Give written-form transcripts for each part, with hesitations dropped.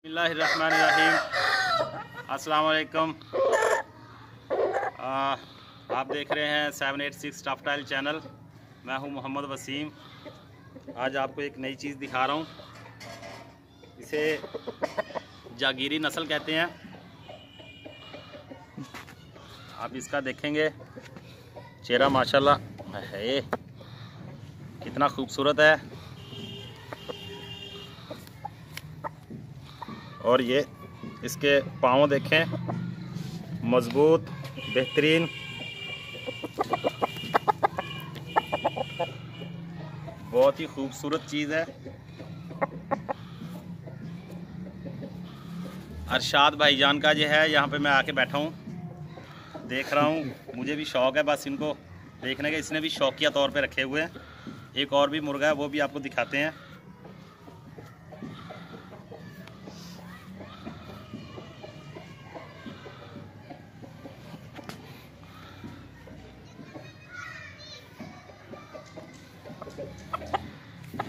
बिस्मिल्लाहिर्रहमानिर्रहीम। अस्सलाम वालेकुम। आप देख रहे हैं 786 टॉपटाइल चैनल। मैं हूं मोहम्मद वसीम। आज आपको एक नई चीज़ दिखा रहा हूं। इसे जागीरी नस्ल कहते हैं। आप इसका देखेंगे चेहरा माशाल्लाह है, कितना खूबसूरत है। और ये इसके पाँव देखें, मजबूत, बेहतरीन। बहुत ही खूबसूरत चीज़ है। अरशाद भाईजान का जो है, यहाँ पे मैं आके बैठा हूँ, देख रहा हूँ। मुझे भी शौक़ है बस इनको देखने का। इसने भी शौकिया तौर पे रखे हुए हैं। एक और भी मुर्गा है, वो भी आपको दिखाते हैं।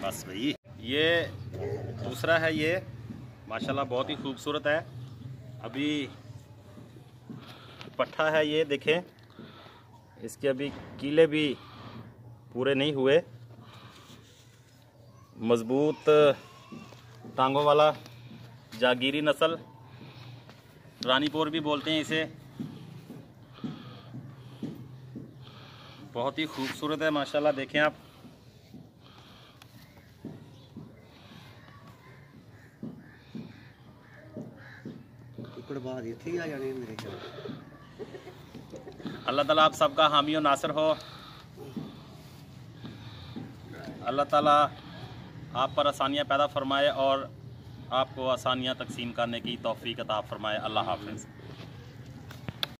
बस भाई, ये दूसरा है। ये माशाल्लाह बहुत ही खूबसूरत है। अभी पट्ठा है, ये देखें। इसके अभी कीले भी पूरे नहीं हुए। मजबूत टांगों वाला जागीरी नस्ल, रानीपुर भी बोलते हैं इसे। बहुत ही खूबसूरत है माशाल्लाह। देखें आप, अल्लाह ताला आप सबका हामी और नासर हो। अल्लाह ताला आप पर आसानियाँ पैदा फरमाए और आपको आसानियाँ तकसीम करने की तौफीक अता फरमाए। अल्लाह हाफ़िज़।